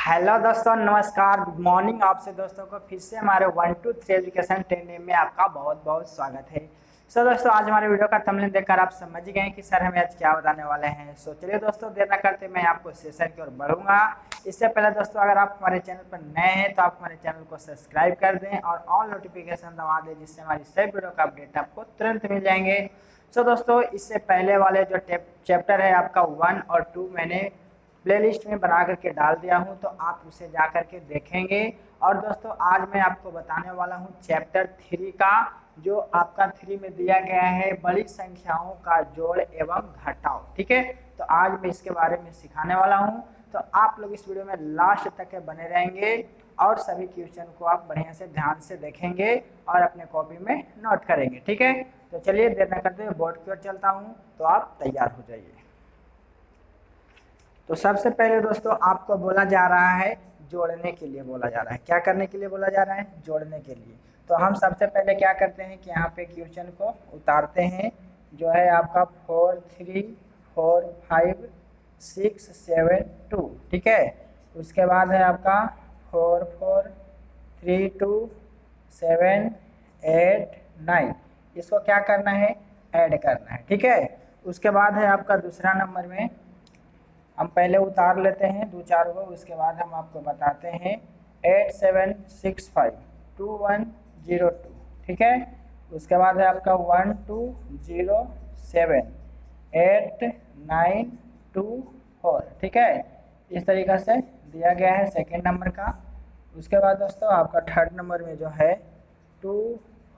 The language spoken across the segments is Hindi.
हेलो दोस्तों, नमस्कार, गुड मॉर्निंग। आपसे दोस्तों को फिर से हमारे 1 to 3 एजुकेशन ट्रेनिंग में आपका बहुत बहुत स्वागत है। दोस्तों, आज हमारे वीडियो का थंबनेल देखकर आप समझ गए कि सर हमें आज क्या बताने वाले हैं। चलिए दोस्तों, देर न करते मैं आपको सेशन की ओर बढ़ूंगा। इससे पहले दोस्तों, अगर आप हमारे चैनल पर नए हैं तो आप हमारे चैनल को सब्सक्राइब कर दें और ऑल नोटिफिकेशन दबा दें, जिससे हमारी सभी वीडियो का अपडेट आपको तुरंत मिल जाएंगे। दोस्तों, इससे पहले वाले जो चैप्टर है आपका 1 और 2 मैंने प्लेलिस्ट में बना करके डाल दिया हूं, तो आप उसे जा करके देखेंगे। और दोस्तों, आज मैं आपको बताने वाला हूं चैप्टर 3 का, जो आपका 3 में दिया गया है बड़ी संख्याओं का जोड़ एवं घटाव। ठीक है, तो आज मैं इसके बारे में सिखाने वाला हूं, तो आप लोग इस वीडियो में लास्ट तक बने रहेंगे और सभी क्वेश्चन को आप बढ़िया से ध्यान से देखेंगे और अपने कॉपी में नोट करेंगे। ठीक है, तो चलिए देर न करते हुए बोर्ड की ओर चलता हूँ, तो आप तैयार हो जाइए। तो सबसे पहले दोस्तों, आपको बोला जा रहा है जोड़ने के लिए बोला जा रहा है। क्या करने के लिए बोला जा रहा है? जोड़ने के लिए। तो हम सबसे पहले क्या करते हैं कि यहाँ पे क्वेश्चन को उतारते हैं, जो है आपका 4 3 4 5 6 7 2। ठीक है, उसके बाद है आपका 4 4 3 2 7 8 9। इसको क्या करना है? ऐड करना है। ठीक है, उसके बाद है आपका दूसरा नंबर में हम पहले उतार लेते हैं 2 4 को, उसके बाद हम आपको बताते हैं 8 7 6 5 2 1 0 2। ठीक है, उसके बाद है आपका 1 2 0 7 8 9 2 4। ठीक है, इस तरीक़ा से दिया गया है सेकेंड नंबर का। उसके बाद दोस्तों, आपका थर्ड नंबर में जो है 2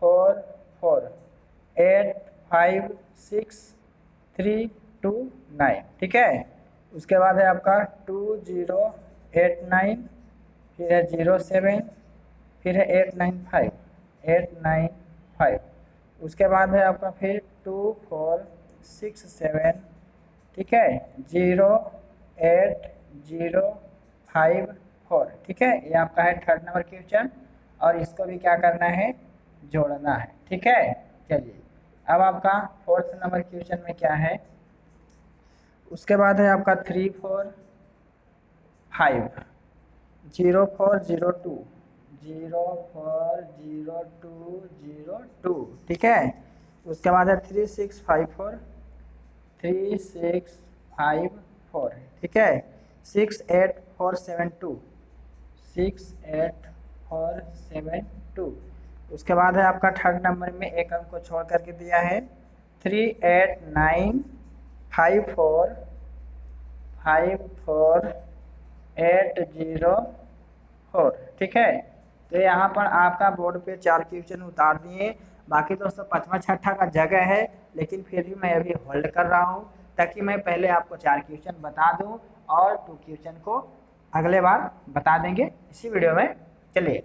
4 4 8 5 6 3 2 9। ठीक है, उसके बाद है आपका 2 0 8 9, फिर है 0 7, फिर है 8 9 5 8 9 5। उसके बाद है आपका फिर 2 4 6 7। ठीक है, 0 8 0 5 4। ठीक है, ये आपका है थर्ड नंबर क्वेश्चन, और इसको भी क्या करना है? जोड़ना है। ठीक है, चलिए अब आपका फोर्थ नंबर क्वेश्चन में क्या है? उसके बाद है आपका 3 4 5 0 4 0 2 0 4 0 2 0 2। ठीक है, उसके बाद है 3 6 5 4 3 6 5 4। ठीक है, 6 8 4 7 2 6 8 4 7 2। उसके बाद है आपका थर्ड नंबर में एक अंक को छोड़ करके दिया है 3 8 9 5 4 5 4 8 0 4। ठीक है, तो यहाँ पर आपका बोर्ड पे 4 क्वेश्चन उतार दिए। बाकी दोस्तों पाँचवा छठा का जगह है, लेकिन फिर भी मैं अभी होल्ड कर रहा हूँ, ताकि मैं पहले आपको 4 क्वेश्चन बता दूँ और 2 क्वेश्चन को अगले बार बता देंगे इसी वीडियो में। चलिए,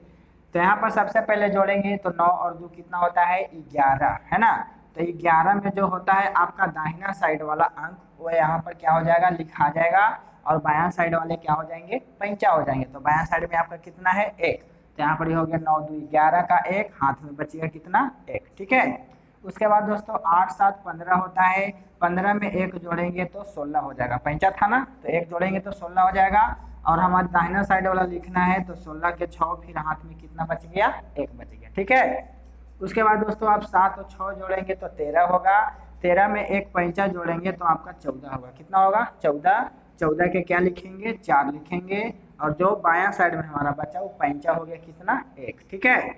तो यहाँ पर सबसे पहले जोड़ेंगे तो 9 और 2 कितना होता है? 11, है ना। तो 11 में जो होता है आपका दाहिना साइड वाला अंक, वो यहाँ पर क्या हो जाएगा? लिखा जाएगा, और बायां साइड वाले क्या हो जाएंगे? पैंचा हो जाएंगे। तो बायां साइड में आपका कितना है? 1। तो यहाँ पर ये हो गया 9 2 11 का 1, हाथ में बचेगा कितना? 1। ठीक है, उसके बाद दोस्तों 8 7 15 होता है। 15 में 1 जोड़ेंगे तो 16 हो जाएगा। पैंचा था ना, तो 1 जोड़ेंगे तो 16 हो जाएगा। और हमारे दाहिना साइड वाला लिखना है, तो 16 के 6, फिर हाथ में कितना बच गया? 1 बच गया। ठीक है, उसके बाद दोस्तों आप 7 और 6 जोड़ेंगे तो 13 होगा। 13 में 1 पैंचा जोड़ेंगे तो आपका 14 होगा। कितना होगा? 14। 14 के क्या लिखेंगे? 4 लिखेंगे, और जो बायां साइड में हमारा बचा वो पैंचा हो गया कितना? 1। ठीक है,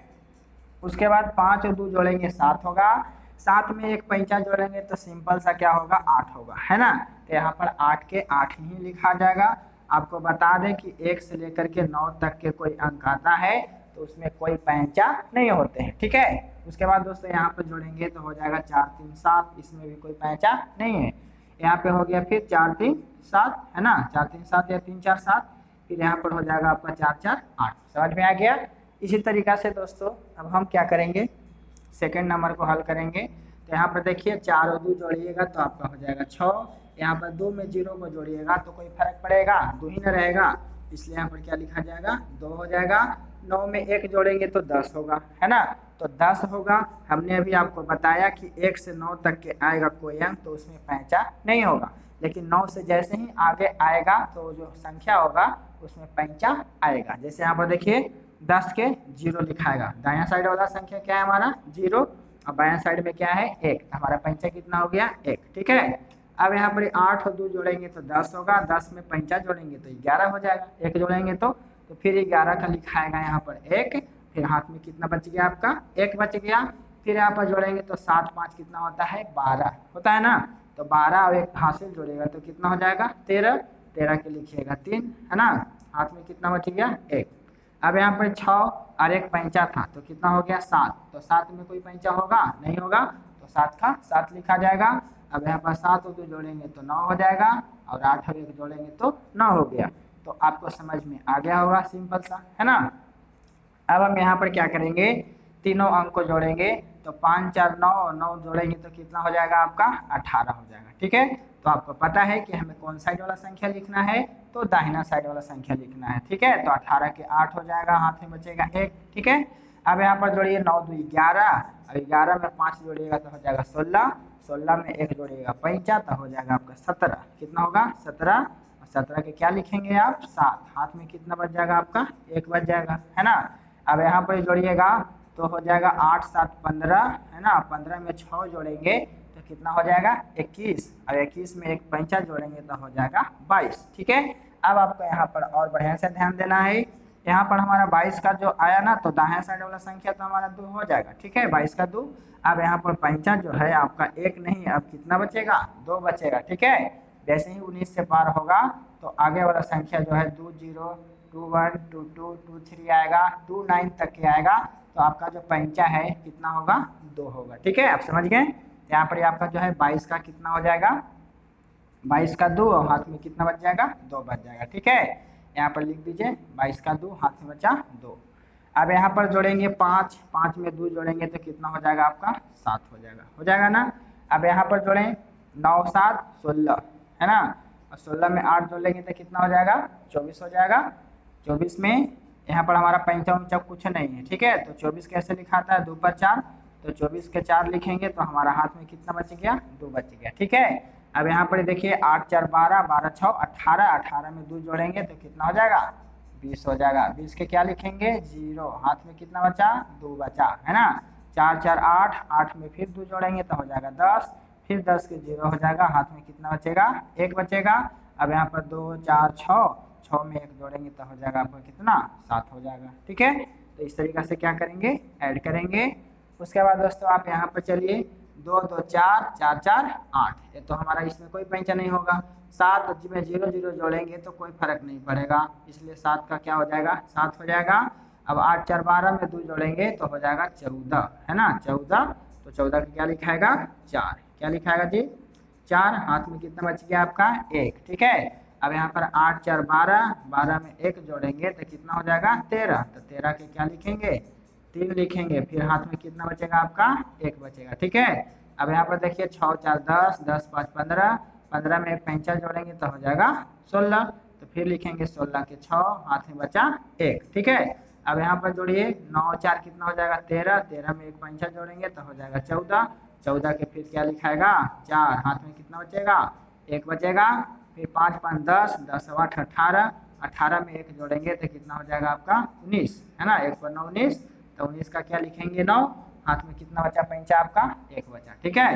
उसके बाद 5 और 2 जोड़ेंगे 7 होगा। 7 में 1 पैंचा जोड़ेंगे तो सिंपल सा क्या होगा? 8 होगा, है ना। तो यहाँ पर 8 के 8 ही लिखा जाएगा। आपको बता दें कि 1 से लेकर के 9 तक के कोई अंक आता है तो उसमें कोई पैंचा नहीं होते हैं। ठीक है, उसके बाद दोस्तों यहाँ पर जोड़ेंगे तो हो जाएगा 4 3 7, इसमें भी कोई पैंचा नहीं है। यहाँ पे हो गया फिर 4 3 7, है ना, 4 3 7 या 3 4 7, फिर यहाँ पर हो जाएगा आपका 4 4 8। समझ में आ गया? इसी तरीक़ा से दोस्तों अब हम क्या करेंगे? सेकेंड नंबर को हल करेंगे। तो यहाँ पर देखिए 4 और 2 जोड़िएगा तो आपका हो जाएगा 6। यहाँ पर 2 में 0 को जोड़िएगा तो कोई फर्क पड़ेगा? 2 ही न रहेगा, इसलिए यहाँ पर क्या लिखा जाएगा? 2 हो जाएगा। 9 में 1 जोड़ेंगे तो 10 होगा, है ना, तो 10 होगा। हमने अभी आपको बताया कि 1 से 9 तक के आएगा कोई अंक तो उसमें पैंचा नहीं होगा, लेकिन 9 से जैसे ही आगे आएगा तो जो संख्या होगा उसमें पैंचा आएगा। जैसे यहाँ पर देखिए 10 के 0 लिखाएगा, दायां साइड वाला संख्या क्या है हमारा 0 और बायां साइड में क्या है 1, तो हमारा पैंचा कितना हो गया 1। ठीक है, अब यहाँ पर 8 और 2 जोड़ेंगे तो 10 होगा, 10 में पैंचा जोड़ेंगे तो 11 हो जाएगा, 1 जोड़ेंगे तो फिर 11 का लिखाएगा यहाँ पर 1, फिर हाथ में कितना बच गया आपका 1 बच गया, फिर यहाँ पर जोड़ेंगे तो 7 5 कितना होता है 12 होता है ना, तो 12 और 1 हासिल जोड़ेगा तो कितना हो जाएगा 13, 13 के लिखिएगा 3 है ना, हाथ में कितना बच गया 1। अब यहाँ पर 6 और 1 पैंचा था तो कितना हो गया 7, तो 7 में कोई पैंचा होगा नहीं होगा, तो 7 का 7 लिखा जाएगा। अब यहाँ पर 7 और 2 जोड़ेंगे तो 9 हो जाएगा और 8 और 1 जोड़ेंगे तो 9 हो गया। तो आपको समझ में आ गया होगा, सिंपल सा है ना। अब हम यहाँ पर क्या करेंगे, तीनों अंक को जोड़ेंगे तो 5 4 9 और 9 जोड़ेंगे तो कितना हो जाएगा आपका 18 हो जाएगा। ठीक है, तो आपको पता है कि हमें कौन साइड वाला संख्या लिखना है, तो दाहिना साइड वाला संख्या लिखना है। ठीक है, तो 18 के 8 हो जाएगा, हाथ में बचेगा 1। ठीक है, अब यहाँ पर जोड़िए 9 2 11 और 11 में 5 जोड़िएगा तो हो जाएगा 16, 16 में 1 जोड़िएगा पैंचा तो हो जाएगा आपका 17, कितना होगा 17, और 17 के क्या लिखेंगे आप 7, हाथ में कितना बच जाएगा आपका 1 बच जाएगा है ना। अब यहाँ पर जोड़िएगा तो हो जाएगा 8 7 15 है ना, 15 में 6 जोड़ेंगे तो कितना हो जाएगा 21, और 21 में 1 पैंचा जोड़ेंगे तो हो जाएगा 22। ठीक है, अब आपको यहाँ पर और बढ़िया से ध्यान देना है, यहाँ पर हमारा 22 का जो आया ना तो दाहिने साइड वाला संख्या तो हमारा 2 हो जाएगा। ठीक है, 22 का 2। अब यहाँ पर पैंचा जो है आपका 1 नहीं, अब कितना बचेगा 2 बचेगा। ठीक है, जैसे ही 19 से पार होगा तो आगे वाला संख्या जो है 2 0 2 1 2 2 2 3 आएगा, 2 9 तक के आएगा, तो आपका जो पैंचा है कितना होगा 2 होगा। ठीक है, आप समझ गए। यहाँ पर आपका जो है 22 का कितना हो जाएगा 22 का 2 और हाथ में कितना बच जाएगा 2 बच जाएगा। ठीक है, यहाँ पर लिख दीजिए 22 का 2 हाथ में बचा 2। अब यहाँ पर जोड़ेंगे 5, 5 में 2 जोड़ेंगे तो कितना हो जाएगा आपका 7 हो जाएगा ना। अब यहाँ पर जोड़ें 9 7 16 है ना, और 16 में 8 जोड़ेंगे तो कितना हो जाएगा 24 हो जाएगा। 24 में यहाँ पर हमारा पैंचा उंचा कुछ नहीं है। ठीक है, तो 24 कैसे लिखाता है 2 पर 4, तो 24 के 4 लिखेंगे तो हमारा हाथ में कितना बच गया 2 बच गया। ठीक है, अब यहाँ पर देखिए 8 4 12 12 6 18, 18 में 2 जोड़ेंगे तो कितना हो जाएगा 20 हो जाएगा। 20 के क्या लिखेंगे 0, हाथ में कितना बचा 2 बचा है ना। 4 4 8, 8 में फिर 2 जोड़ेंगे तो हो जाएगा 10, फिर 10 के 0 हो जाएगा, हाथ में कितना बचेगा 1 बचेगा। अब यहाँ पर 2 4 6, 6 में 1 जोड़ेंगे तो हो जाएगा आपका कितना 7 हो जाएगा। ठीक है, तो इस तरीके से क्या करेंगे ऐड करेंगे। उसके बाद दोस्तों आप यहाँ पर चलिए 2 2 4 4 4 8, ये तो हमारा इसमें कोई पैंचा नहीं होगा। 7 में 0 0 जोड़ेंगे तो कोई फर्क नहीं पड़ेगा, इसलिए 7 का क्या हो जाएगा 7 हो जाएगा। अब 8 4 12 में 2 जोड़ेंगे तो हो जाएगा 14 है ना, 14, तो 14 का क्या लिखाएगा 4, क्या लिखाएगा जी 4, हाथ में कितना बच गया आपका 1। ठीक है, अब यहाँ पर 8 4 12, 12 में 1 जोड़ेंगे तो कितना हो जाएगा 13, तो 13 के क्या लिखेंगे 3 लिखेंगे, फिर हाथ में कितना बचेगा आपका 1 बचेगा। ठीक है, अब यहाँ पर देखिए 6 4 10, 10 5 15, 15 में 1 पैंचा जोड़ेंगे तो हो जाएगा 16, तो फिर लिखेंगे 16 के 6, हाथ में बचा 1। ठीक है, अब यहाँ पर जोड़िए 9 4 कितना हो जाएगा 13, 13 में 1 पैंचा जोड़ेंगे तो हो जाएगा 14, 14 के फिर क्या लिखाएगा 4, हाथ में कितना बचेगा 1 बचेगा। फिर 5 5 10, 10 8 18, 18 में 1 जोड़ेंगे तो कितना हो जाएगा आपका 19 है ना, 1 पर 9 19, तो 19 का क्या लिखेंगे 9, हाथ में कितना बचा पैंचा आपका 1 बचा। ठीक है,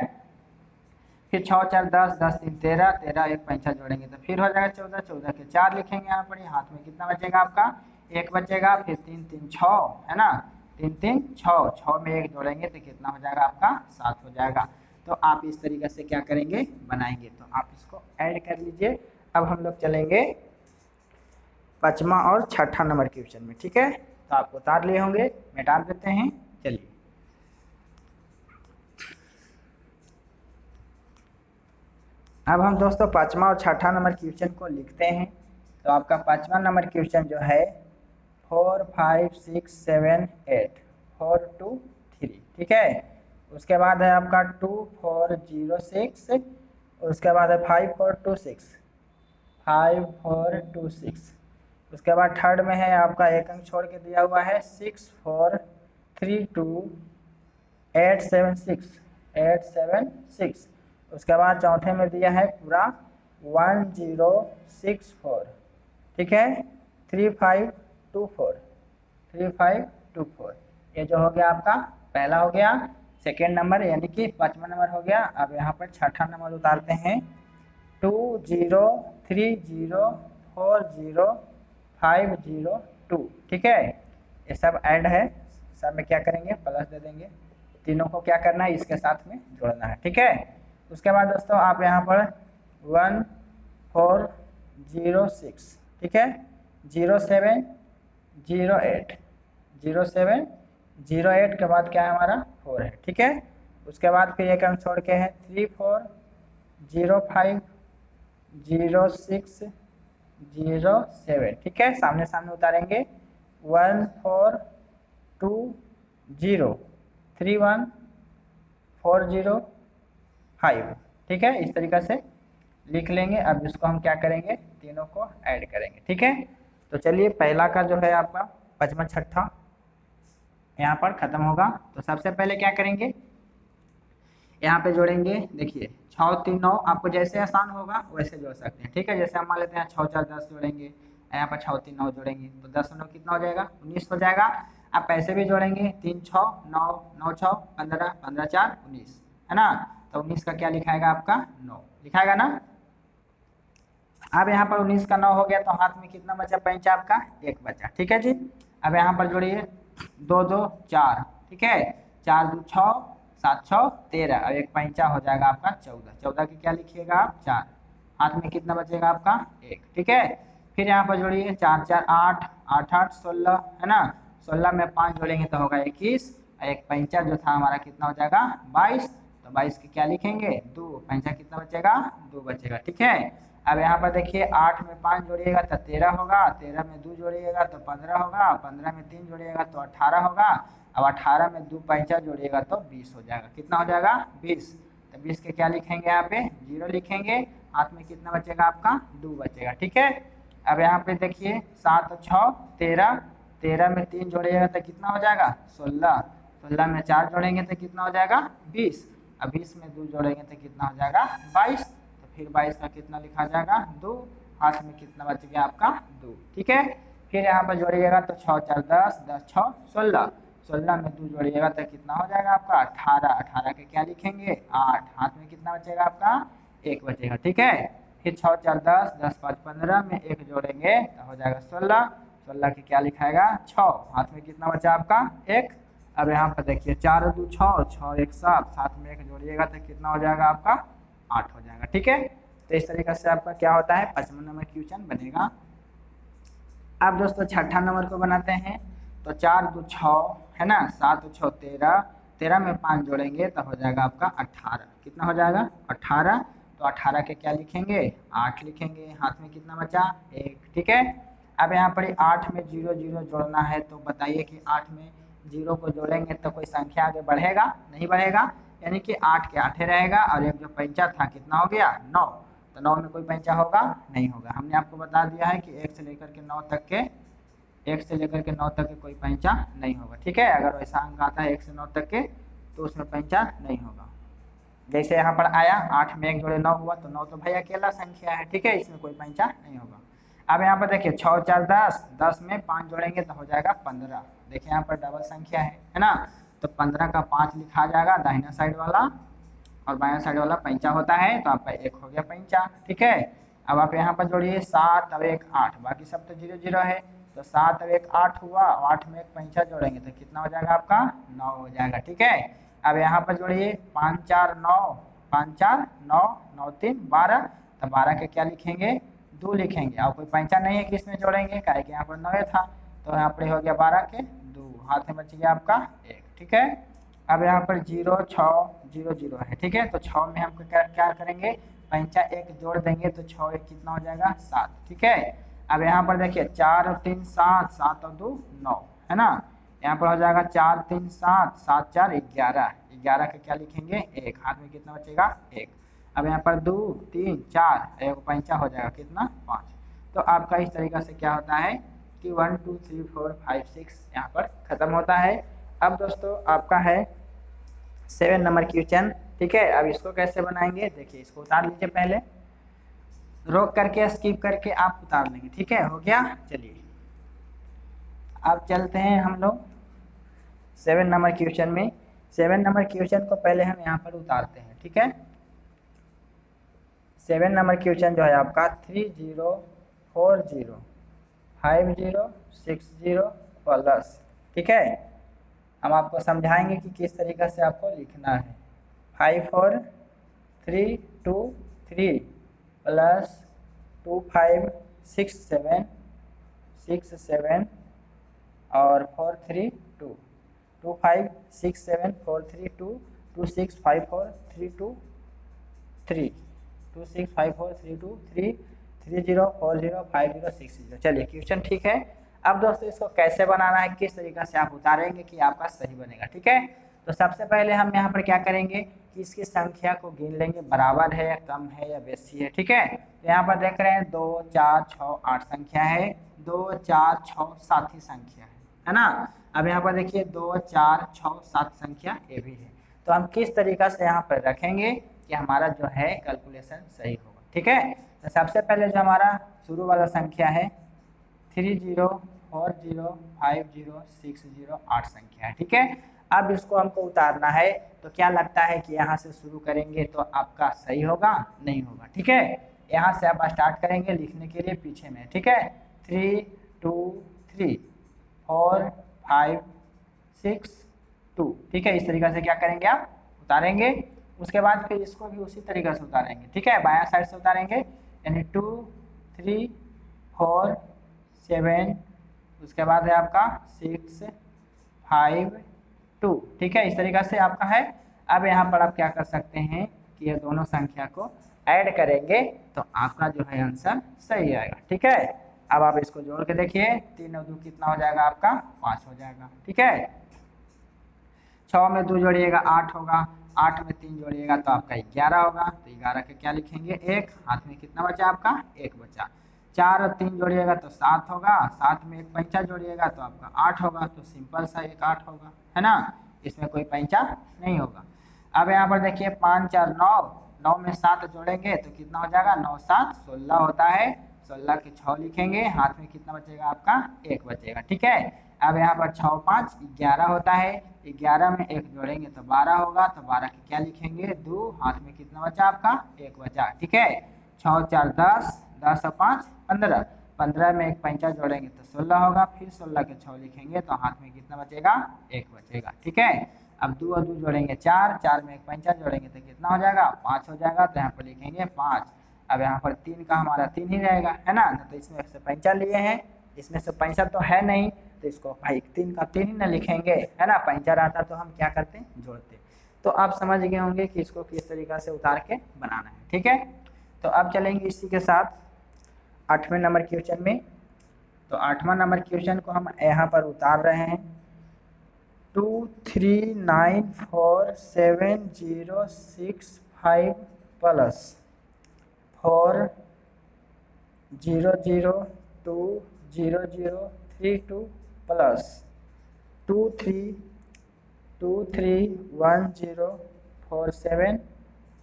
फिर 6 4 10, 10 3 13, 13 1 पैंचा जोड़ेंगे तो फिर हो जाएगा 14, 14 के 4 लिखेंगे यहाँ पर, हाथ में कितना बचेगा आपका 1 बचेगा। फिर 3 3 6 है ना, 3 3 6, 6 में 1 जोड़ेंगे तो कितना हो जाएगा आपका 7 हो जाएगा। तो आप इस तरीके से क्या करेंगे बनाएंगे, तो आप इसको ऐड कर लीजिए। अब हम लोग चलेंगे 5वां और 6ठा नंबर क्वेश्चन में। ठीक है, तो आप उतार लिए होंगे, मिटा देते हैं। चलिए अब हम दोस्तों 5वां और 6ठा नंबर क्वेश्चन को लिखते हैं। तो आपका 5वां नंबर क्वेश्चन जो है 4 5 6 7 8 4 2 3। ठीक है, उसके बाद है आपका 2 4 0 6, उसके बाद है 5 4 2 6 5 4 2 6। उसके बाद थर्ड में है आपका 1 अंक छोड़ के दिया हुआ है 6 4 3 2 8 7 6 8 7 6। उसके बाद चौथे में दिया है पूरा 1 0 6 4। ठीक है, 3524, 3524। ये जो हो गया आपका पहला हो गया। सेकेंड नंबर यानी कि 5वां नंबर हो गया। अब यहाँ पर छठा नंबर उतारते हैं 20304052। ठीक है, ये सब ऐड है, सब में क्या करेंगे प्लस दे देंगे। तीनों को क्या करना है इसके साथ में जोड़ना है। ठीक है, उसके बाद दोस्तों आप यहाँ पर 1406, ठीक है, 0708, 0708 के बाद क्या है हमारा 4 है। ठीक है, उसके बाद फिर एक हम छोड़ के हैं 34050607। ठीक है, सामने सामने उतारेंगे 1420314005। ठीक है, इस तरीक़ा से लिख लेंगे। अब इसको हम क्या करेंगे तीनों को ऐड करेंगे। ठीक है, तो चलिए पहला का जो है आपका 5वां छठा यहाँ पर ख़त्म होगा। तो सबसे पहले क्या करेंगे यहाँ पे जोड़ेंगे। देखिए 6 3 9, आपको जैसे आसान होगा वैसे जोड़ सकते हैं। ठीक है, जैसे हम मान लेते हैं 6 4 10 जोड़ेंगे, यहाँ पर 6 3 9 जोड़ेंगे तो 10 9 कितना हो जाएगा 19 हो जाएगा। आप पैसे भी जोड़ेंगे 3 6 9 9 6 15 15 4 19, है ना। तो 19 का क्या लिखाएगा आपका 9 लिखाएगा ना। अब यहाँ पर 19 का 9 हो गया तो हाथ में कितना बचा पैंचा आपका 1 बचा। ठीक है जी, अब यहाँ पर जोड़िए 2 2 4, ठीक है, 4 2 6 7 6 13, अब एक पैंचा हो जाएगा आपका 14। 14 की क्या लिखिएगा आप 4, हाथ में कितना बचेगा आपका 1। ठीक है, फिर यहाँ पर जोड़िए 4 4 8 8 8 16, है ना। 16 में 5 जोड़ेंगे तो होगा 21, एक पैंचा जो था हमारा कितना हो जाएगा 22। तो 22 की क्या लिखेंगे 2, पैंचा कितना बचेगा 2 बचेगा। ठीक है, अब यहाँ पर देखिए 8 में 5 जोड़िएगा तो 13 होगा, 13 में 2 जोड़िएगा तो 15 होगा, 15 में 3 जोड़िएगा तो 18 होगा, अब 18 में 2 पैंचा जोड़िएगा तो 20 हो जाएगा। कितना हो जाएगा 20। तो 20 के क्या लिखेंगे यहाँ पे 0 लिखेंगे, हाथ में कितना बचेगा आपका 2 बचेगा। ठीक है, अब यहाँ पे देखिए 7 6 13, 13 में 3 जोड़िएगा तो कितना हो जाएगा 16, 16 में 4 जोड़ेंगे तो कितना हो जाएगा 20, अब 20 में 2 जोड़ेंगे तो कितना हो जाएगा 22। फिर 22 का कितना लिखा जाएगा 2, हाथ में कितना बच गया आपका 2। ठीक है, फिर यहाँ पर जोड़िएगा तो 6 4 10 10 6 16, 16 में 2 जोड़िएगा तो कितना हो जाएगा आपका 18, 18 के क्या लिखेंगे 8, हाथ में कितना बचेगा आपका 1 बचेगा। ठीक है, फिर 6 4 10 10 5 15 में 1 जोड़ेंगे तो हो जाएगा 16, 16 के क्या लिखाएगा 6, हाथ में कितना बचा आपका 1। अब यहाँ पर देखिए 4 2 6 6 1 7, साथ में 1 जोड़िएगा तो कितना हो जाएगा आपका 8 हो जाएगा। ठीक है, तो इस तरीके से आपका क्या होता है 5वां नंबर क्वेश्चन बनेगा। अब दोस्तों छठा नंबर को बनाते हैं तो 4 2 6, है ना, 7 6 13, 13 में 5 जोड़ेंगे तो हो जाएगा आपका 18। कितना हो जाएगा 18, तो 18 के क्या लिखेंगे 8 लिखेंगे, हाथ में कितना बचा 1। ठीक है, अब यहाँ पर 8 में 0 0 जोड़ना है तो बताइए कि 8 में 0 को जोड़ेंगे तो कोई संख्या आगे बढ़ेगा नहीं बढ़ेगा, यानी कि 8 के 8 रहेगा, और एक जो पैंचा था कितना हो गया 9, तो 9 में कोई पैंचा होगा नहीं होगा। हमने आपको बता दिया है कि 1 से लेकर के 9 तक के, 1 से लेकर के 9 तक के कोई पैंचा नहीं होगा। ठीक है, अगर वैसा अंक आता है 1 से 9 तक के तो उसमें पैंचा नहीं होगा। जैसे यहाँ पर आया 8 में 1 जोड़े 9 हुआ तो 9 तो भाई अकेला संख्या है। ठीक है, इसमें कोई पैंचा नहीं होगा। अब यहाँ पर देखिए 6 4 10, 10 में 5 जोड़ेंगे तो हो जाएगा 15। देखिए यहाँ पर डबल संख्या है ना, तो 15 का 5 लिखा जाएगा दाहिना साइड वाला, और बायां साइड वाला पैंचा होता है, तो आपका 1 हो गया पैंचा। ठीक है, अब आप यहाँ पर जोड़िए 7 और 1 8, बाकी सब तो 0 0 है, तो 7 और 1 8 हुआ, 8 में 1 पैंचा जोड़ेंगे तो कितना हो जाएगा आपका 9 हो जाएगा। ठीक है, अब यहाँ पर जोड़िए 5 4 9, 5 4 9 9 3 12, तो 12 के क्या लिखेंगे 2 लिखेंगे, और कोई पैंचा नहीं है कि इसमें जोड़ेंगे, काहे कि यहाँ पर 9 था, तो यहाँ पर हो गया 12 के 2, हाथ में बच गया आपका 1। ठीक है, अब यहाँ पर 0 6 0 0 है। ठीक है, तो 6 में हम क्या करेंगे पैंचा 1 जोड़ देंगे तो 6 1 कितना हो जाएगा 7। ठीक है, अब यहाँ पर देखिए 4 और 3 7, 7 और 2 9, है ना, यहाँ पर हो जाएगा 4 3 7, 7 4 11, 11 का क्या लिखेंगे 1, हाथ में कितना बचेगा 1। अब यहाँ पर 2 3 4, एक पैंचा हो जाएगा कितना 5। तो आपका इस तरीक़ा से क्या होता है कि 1 2 3 4 5 6 यहाँ पर ख़त्म होता है। अब दोस्तों आपका है 7 नंबर क्वेश्चन। ठीक है, अब इसको कैसे बनाएंगे देखिए, इसको उतार लीजिए, पहले रोक करके स्किप करके आप उतार लेंगे। ठीक है, हो गया, चलिए अब चलते हैं हम लोग 7 नंबर क्वेश्चन में। 7 नंबर क्वेश्चन को पहले हम यहाँ पर उतारते हैं, ठीक है। 7 नंबर क्वेश्चन जो है आपका 30405060 प्लस, ठीक है। हम आपको समझाएंगे कि किस तरीक़ा से आपको लिखना है। 54323 प्लस 2567 और 432 2567432 2654323 2654323 30405060। चलिए क्वेश्चन ठीक है। अब दोस्तों इसको कैसे बनाना है, किस तरीका से आप उतारेंगे कि आपका सही बनेगा, ठीक है। तो सबसे पहले हम यहाँ पर क्या करेंगे कि इसकी संख्या को गिन लेंगे, बराबर है या कम है या बेसी है, ठीक है। तो यहाँ पर देख रहे हैं 2 4 6 8 संख्या है, 2 4 6 7 ही संख्या है ना। अब यहाँ पर देखिए 2 4 6 7 संख्या ये भी है। तो हम किस तरीका से यहाँ पर रखेंगे कि हमारा जो है कैलकुलेशन सही होगा, ठीक है। तो सबसे पहले जो हमारा शुरू वाला संख्या है 30405060 संख्या है, ठीक है। अब इसको हमको उतारना है, तो क्या लगता है कि यहाँ से शुरू करेंगे तो आपका सही होगा, नहीं होगा, ठीक है। यहाँ से आप स्टार्ट करेंगे लिखने के लिए पीछे में, ठीक है। 3 2 3 4 5 6 2, ठीक है। इस तरीके से क्या करेंगे आप उतारेंगे। उसके बाद फिर इसको भी उसी तरीके से उतारेंगे, ठीक है। बायां साइड से उतारेंगे, यानी 2 3 4 7, उसके बाद है आपका 6 5 2, ठीक है। इस तरीके से आपका है। अब यहाँ पर आप क्या कर सकते हैं कि ये दोनों संख्या को ऐड करेंगे तो आपका जो है आंसर सही आएगा, ठीक है। अब आप इसको जोड़ के देखिए, 3 और 2 कितना हो जाएगा आपका 5 हो जाएगा, ठीक है। 6 में 2 जोड़िएगा 8 होगा, 8 में 3 जोड़िएगा तो आपका 11 होगा। तो 11 के क्या लिखेंगे 1, हाथ में कितना बचा आपका 1 बचा। 4 और 3 जोड़िएगा तो 7 होगा, 7 में 1 पैंचा जोड़िएगा तो आपका 8 होगा। तो सिंपल सा 1 8 होगा, है ना, इसमें कोई पैंचा नहीं होगा। अब यहाँ पर देखिए 5 4 9, 9 में 7 जोड़ेंगे तो कितना हो जाएगा 9 7 16 होता है। 16 के 6 लिखेंगे, हाथ में कितना बचेगा आपका 1 बचेगा, ठीक है। अब यहाँ पर 6 5 11 होता है, 11 में 1 जोड़ेंगे तो 12 होगा। तो 12 के क्या लिखेंगे 2, हाथ में कितना बचा आपका 1 बचा, ठीक है। 6 4 10, 10 और 5 15, 15 में 1 पैंचा जोड़ेंगे तो 16 होगा। फिर 16 के 6 लिखेंगे तो हाथ में कितना बचेगा 1 बचेगा, ठीक है। अब 2 और 2 जोड़ेंगे 4, 4 में 1 पैंचा जोड़ेंगे तो कितना हो जाएगा 5 हो जाएगा। तो यहाँ पर लिखेंगे 5। अब यहाँ पर 3 का हमारा 3 ही रहेगा, है ना। तो इसमें से पैंचा लिए हैं, इसमें से पैंचा तो है नहीं, तो इसको भाई 3 का 3 ही ना लिखेंगे, है ना। पैंचा रहता तो हम क्या करते जोड़ते। तो आप समझ गए होंगे कि इसको किस तरीका से उतार के बनाना है, ठीक है। तो अब चलेंगे इसी के साथ 8वें नंबर क्वेश्चन में। तो 8वां नंबर क्वेश्चन को हम यहाँ पर उतार रहे हैं 23947065 प्लस 40020032 प्लस 23231047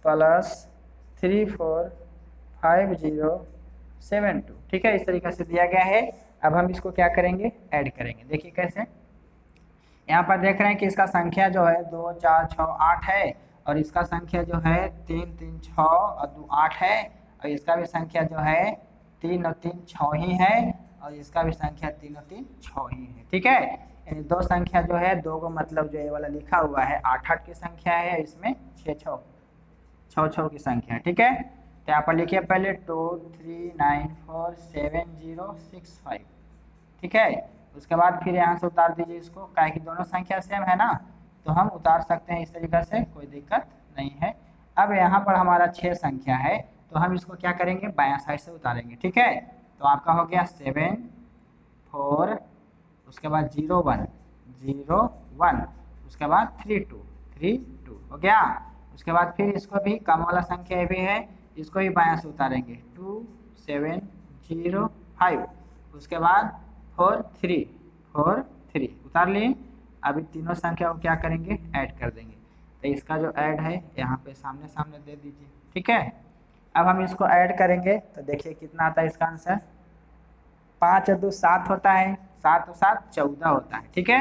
प्लस 345072, ठीक है। इस तरीके से दिया गया है। अब हम इसको क्या करेंगे ऐड करेंगे। देखिए कैसे, यहाँ पर देख रहे हैं कि इसका संख्या जो है 2 4 6 8 है, और इसका संख्या जो है 3 3 6 और 2 8 है, और इसका भी संख्या जो है 3 और 3 6 ही है, और इसका भी संख्या 3 और 3 6 ही है, ठीक है। यानी दो संख्या जो है, दो को मतलब जो ये वाला लिखा हुआ है 8 8 की संख्या है, इसमें 6 6 6 6 की संख्या है, ठीक है। तो यहाँ पर लिखिए पहले 23947065, ठीक है। उसके बाद फिर यहाँ से उतार दीजिए इसको, क्या कि दोनों संख्या सेम है ना, तो हम उतार सकते हैं इस तरीके से, कोई दिक्कत नहीं है। अब यहाँ पर हमारा 6 संख्या है, तो हम इसको क्या करेंगे बायां साइड से उतारेंगे, ठीक है। तो आपका हो गया 7 4, उसके बाद 0 1 0 1, उसके बाद 3 2 3 2 हो गया। उसके बाद फिर इसको भी कम वाला संख्या भी है, इसको भी बायां से उतारेंगे 2 7 0 5, उसके बाद 4 3 4 3 उतार लिए। अभी तीनों संख्या को क्या करेंगे ऐड कर देंगे। तो इसका जो ऐड है यहाँ पे सामने सामने दे दीजिए, ठीक है। अब हम इसको ऐड करेंगे तो देखिए कितना आता है इसका आंसर, 5 और 2 7 होता है, 7 और 7 14 होता है, ठीक है।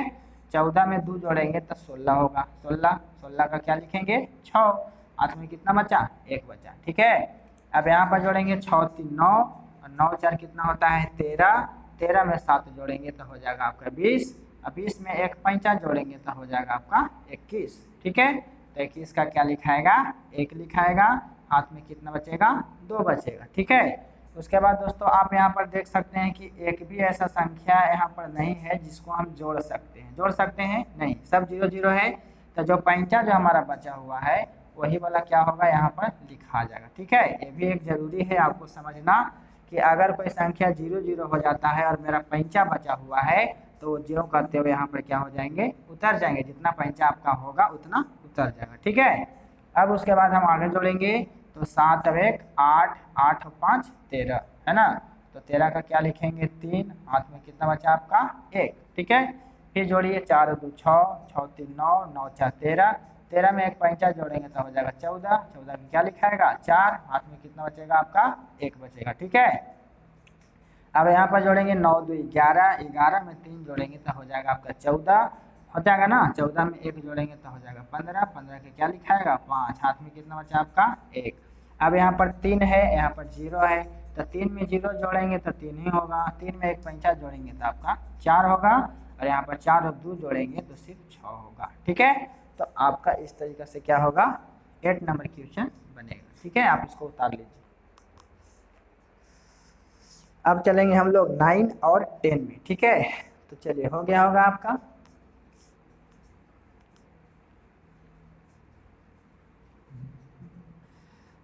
14 में 2 जोड़ेंगे तो 16 होगा, 16 का क्या लिखेंगे 6, हाथ में कितना बचा 1 बचा, ठीक है। अब यहाँ पर जोड़ेंगे 6 3 9 और 9 4 कितना होता है 13, 13 में 7 जोड़ेंगे तो हो जाएगा आपका 20, अब 20 में 1 5 जोड़ेंगे तो हो जाएगा आपका 21, ठीक है। तो 21 का क्या लिखाएगा 1 लिखाएगा, हाथ में कितना बचेगा 2 बचेगा, ठीक है। उसके बाद दोस्तों आप यहाँ पर देख सकते हैं कि एक भी ऐसा संख्या यहाँ पर नहीं है जिसको हम जोड़ सकते हैं, जोड़ सकते हैं नहीं, सब 0 0 है। तो जो 5 जो हमारा बचा हुआ है वही वाला क्या होगा यहाँ पर लिखा जाएगा, ठीक है। ये भी एक जरूरी है आपको समझना कि अगर कोई संख्या 0 0 हो जाता है और मेरा 5 बचा हुआ है तो वो 0 करते हुए यहाँ पर क्या हो जाएंगे उतर जाएंगे, जितना 5 आपका होगा उतना उतर जाएगा, ठीक है। अब उसके बाद हम आगे जोड़ेंगे तो 7 और 1 8, 8 और 5 13 है ना। तो 13 का क्या लिखेंगे 3, हाथ में कितना बचा आपका 1, ठीक है। फिर जोड़िए 4 और 2 6, 6 3 9, 9 4 13, 13 में 1 5 जोड़ेंगे तो हो जाएगा 14, 14 में क्या लिखाएगा 4, हाथ में कितना बचेगा आपका 1 बचेगा, ठीक है। अब यहाँ पर जोड़ेंगे 9 2 11, 11 में 3 जोड़ेंगे तो हो जाएगा आपका 14, हो जाएगा ना। 14 में 1 जोड़ेंगे तो हो जाएगा 15, 15 के क्या लिखाएगा 5, हाथ में कितना बचा आपका 1। अब यहाँ पर 3 है, यहाँ पर 0 है, तो 3 में 0 जोड़ेंगे तो 3 ही होगा, 3 में 1 5 जोड़ेंगे तो आपका 4 होगा, और यहाँ पर 4 और 2 जोड़ेंगे तो सिर्फ 6 होगा, ठीक है। तो आपका इस तरीके से क्या होगा 8 नंबर क्वेश्चन बनेगा, ठीक है। आप इसको उतार लीजिए। अब चलेंगे हम लोग 9 और 10 में, ठीक है। तो चलिए हो गया होगा आपका।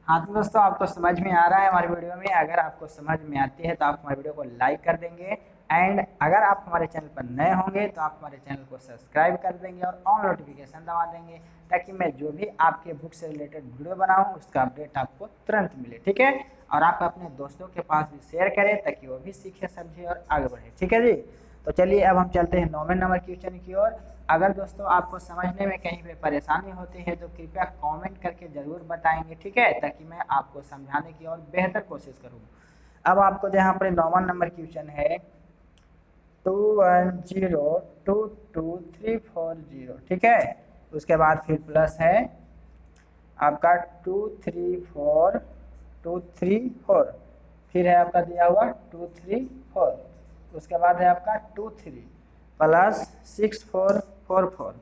हाँ तो दोस्तों आपको समझ में आ रहा है हमारी वीडियो में, अगर आपको समझ में आती है तो आप हमारी वीडियो को लाइक कर देंगे, एंड अगर आप हमारे चैनल पर नए होंगे तो आप हमारे चैनल को सब्सक्राइब कर देंगे और ऑल नोटिफिकेशन दबा देंगे, ताकि मैं जो भी आपके बुक से रिलेटेड वीडियो बनाऊँ उसका अपडेट आपको तुरंत मिले, ठीक है। और आप अपने दोस्तों के पास भी शेयर करें ताकि वो भी सीखे समझे और आगे बढ़े, ठीक है जी। तो चलिए अब हम चलते हैं 9वें नंबर क्वेश्चन की ओर। अगर दोस्तों आपको समझने में कहीं पे परेशानी होती है तो कृपया कमेंट करके ज़रूर बताएंगे, ठीक है, ताकि मैं आपको समझाने की और बेहतर कोशिश करूँ। अब आपको यहाँ पर 9वां नंबर क्वेश्चन है 2 1 0 2 2 3 4 0, ठीक है। उसके बाद फिर प्लस है आपका 2 3 4 2 3 4, फिर है आपका दिया हुआ 2 3 4, उसके बाद है आपका 2 3 प्लस 6 4 4 4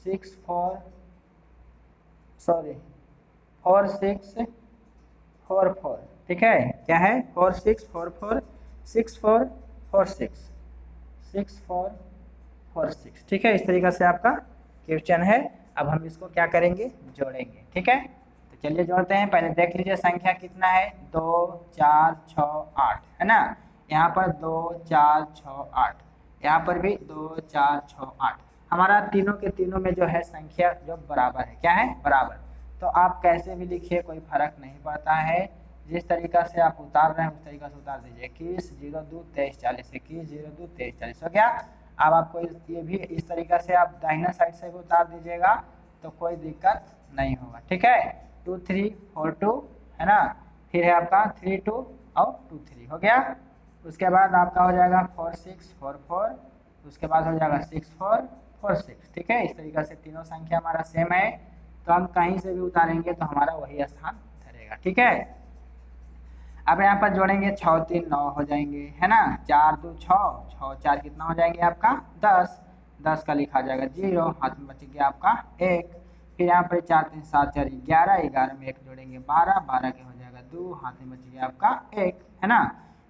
6 4 सॉरी 4 6 4 4, ठीक है। क्या है 4 6 4 4 6 4 4 6 6 4 4 6, ठीक है। इस तरीके से आपका क्वेश्चन है। अब हम इसको क्या करेंगे जोड़ेंगे, ठीक है। तो चलिए जोड़ते हैं। पहले देख लीजिए संख्या कितना है 2 4 6 8 है ना। यहाँ पर 2 4 6 8, यहाँ पर भी 2 4 6 8, हमारा तीनों के तीनों में जो है संख्या जो बराबर है, क्या है बराबर। तो आप कैसे भी लिखिए कोई फर्क नहीं पड़ता है, जिस तरीका से आप उतार रहे हैं उस तरीका से उतार दीजिए। 21 0 2 23 40, 21 0 2 23 40 हो गया। अब आपको ये भी इस तरीका से आप दाहिना साइड से भी उतार दीजिएगा तो कोई दिक्कत नहीं होगा, ठीक है। 2 3 4 2 है ना, फिर है आपका 3 2 और 2 3 हो गया। उसके बाद आपका हो जाएगा 4 6 4 4, उसके बाद हो जाएगा 6 4 4 6, ठीक है। इस तरीके से तीनों संख्या हमारा सेम है, तो हम कहीं से भी उतारेंगे तो हमारा वही स्थान धरेगा, ठीक है। अब यहाँ पर जोड़ेंगे 6 3 9 हो जाएंगे है ना, 4 2 6 6 4 कितना हो जाएंगे आपका 10, 10 का लिखा जाएगा 0, हाथ में बच गया आपका 1। फिर यहाँ पर 4 3 7 4 11, 11 में 1 जोड़ेंगे 12, 12 के हो जाएगा 2, हाथ में बच गया आपका 1 है ना।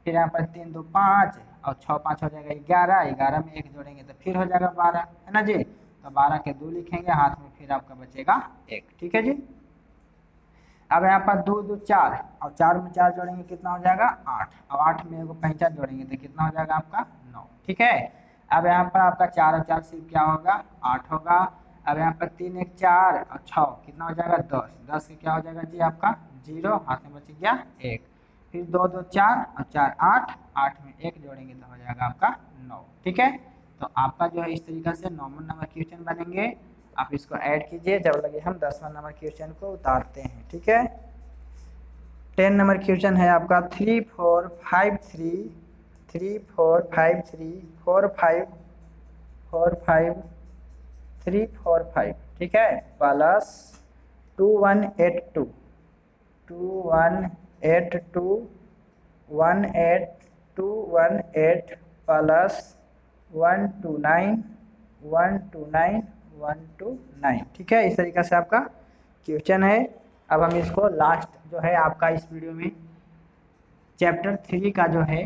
फिर यहाँ पर 3 2 5 और 6 5 हो जाएगा 11, 11 में 1 जोड़ेंगे तो फिर हो जाएगा 12 है ना जी। तो 12 के 2 लिखेंगे, हाथ में फिर आपका बचेगा 1, ठीक है जी। अब यहाँ पर 2 2 4 और 4 में 4 जोड़ेंगे कितना हो जाएगा 8, और 8 में एगो 5 जोड़ेंगे तो कितना हो जाएगा आपका 9, ठीक है। अब यहाँ पर आपका 4 और 4 सिर्फ क्या होगा 8 होगा। अब यहाँ पर 3 1 4 और 6 कितना हो जाएगा 10, 10 के क्या हो जाएगा जी आपका 0, हाथ में बच गया 1। फिर 2 2 4 और 4 8, 8 में 1 जोड़ेंगे तो हो जाएगा आपका 9, ठीक है। तो आपका जो है इस तरीके से 9वां नंबर क्वेश्चन बनेंगे। आप इसको ऐड कीजिए, जब लगे हम 10वां नंबर क्वेश्चन को उतारते हैं, ठीक है। 10 नंबर क्वेश्चन है आपका 3 4 5 3 3 4 5 3 4 5 4 5 3 4 5, ठीक है, प्लस 2 1 8 2 2 1 8 2 1 8 2 1 8 प्लस 1 2 9 1 2 9 1 2 9, ठीक है। इस तरीके से आपका क्वेश्चन है। अब हम इसको लास्ट जो है आपका इस वीडियो में चैप्टर 3 का जो है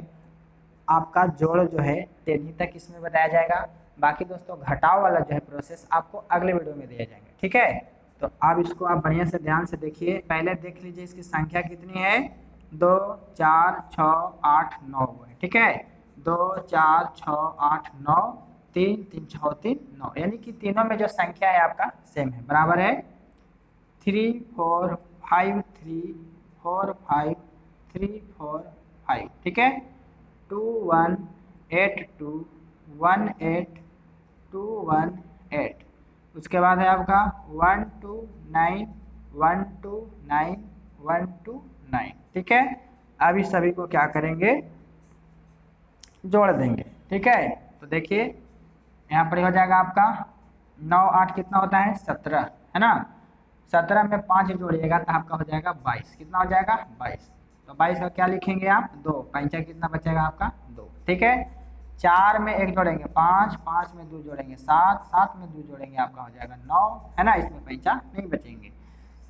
आपका जोड़ जो है 10वीं तक इसमें बताया जाएगा। बाकी दोस्तों घटाव वाला जो है प्रोसेस आपको अगले वीडियो में दिया जाएंगे, ठीक है। तो आप इसको आप बढ़िया से ध्यान से देखिए। पहले देख लीजिए इसकी संख्या कितनी है, 2 4 6 8 9 है, ठीक है। 2 4 6 8 9 3 3 6 3 9, यानी कि तीनों में जो संख्या है आपका सेम है, बराबर है 3 4 5 3 4 5 3 4 5, ठीक है। 2 1 8 2 1 8 2 1 8, उसके बाद है आपका 1 2 9 1 2 9 1 2 9, ठीक है। अब इस सभी को क्या करेंगे, जोड़ देंगे, ठीक है। तो देखिए यहाँ पर हो जाएगा आपका 9 8 कितना होता है 17, है ना। 17 में 5 जोड़िएगा तो आपका हो जाएगा 22, कितना हो जाएगा 22। तो 22 का क्या लिखेंगे आप 2, पंचा कितना बचेगा आपका 2, ठीक है। 4 में 1 जोड़ेंगे 5, 5 में 2 जोड़ेंगे 7, 7 में 2 जोड़ेंगे आपका हो जाएगा 9, है ना, इसमें पंचा नहीं बचेंगे।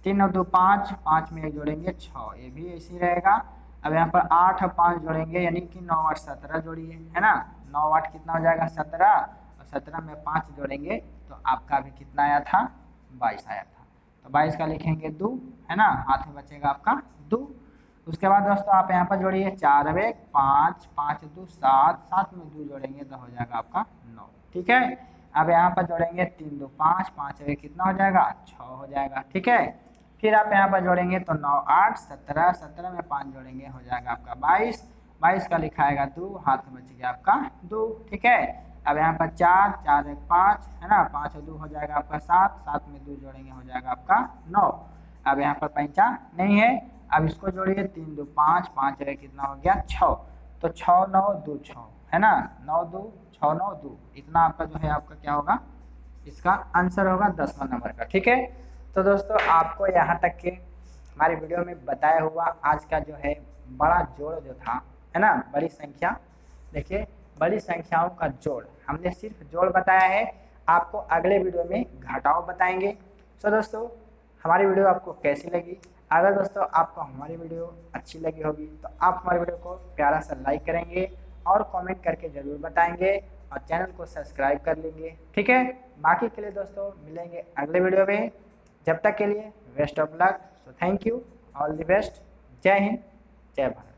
3 और 2 5, 5 में 1 जोड़ेंगे 6, ये भी ऐसे ही रहेगा। अब यहाँ पर 8 और 5 जोड़ेंगे यानी कि 9 8 17 जोड़िए, है ना। 9 8 कितना हो जाएगा 17, और 17 में 5 जोड़ेंगे तो आपका भी कितना आया था 22 आया था। तो 22 का लिखेंगे 2, है ना, हाथ में बचेगा आपका 2। उसके बाद दोस्तों आप यहाँ पर जोड़िए 4 और 1 5, 5 2 7, 7 में 2 जोड़ेंगे तो हो जाएगा आपका 9, ठीक है। अब यहाँ पर जोड़ेंगे 3 2 5, 5 और 1 कितना हो जाएगा 6 हो जाएगा, ठीक है। फिर आप यहाँ पर जोड़ेंगे तो 9 8 17, 17 में 5 जोड़ेंगे हो जाएगा आपका 22, 22 का लिखाएगा 2, हाथ में बच गया आपका 2, ठीक है। अब यहाँ पर 4 4 1 5, है ना, 5 और 2 हो जाएगा आपका 7, 7 में 2 जोड़ेंगे हो जाएगा आपका 9। अब यहाँ पर पंचा नहीं है, अब इसको जोड़िए 3 2 5, 5 और 1 कितना हो गया 6, तो 6 9 2 6, है ना, 9 2 6 9 2, इतना आपका जो है आपका क्या होगा, इसका आंसर होगा 10वां नंबर का, ठीक है। तो दोस्तों आपको यहाँ तक के हमारे वीडियो में बताया हुआ आज का जो है बड़ा जोड़ जो था, है ना, बड़ी संख्या, देखिए बड़ी संख्याओं का जोड़, हमने सिर्फ जोड़ बताया है, आपको अगले वीडियो में घटाव बताएंगे। तो दोस्तों हमारी वीडियो आपको कैसी लगी, अगर दोस्तों आपको हमारी वीडियो अच्छी लगी होगी तो आप हमारी वीडियो को प्यारा सा लाइक करेंगे और कमेंट करके ज़रूर बताएंगे और चैनल को सब्सक्राइब कर लेंगे, ठीक है। बाकी के लिए दोस्तों मिलेंगे अगले वीडियो में, जब तक के लिए best of luck. So thank you, all the best, जय हिंद, जय भारत।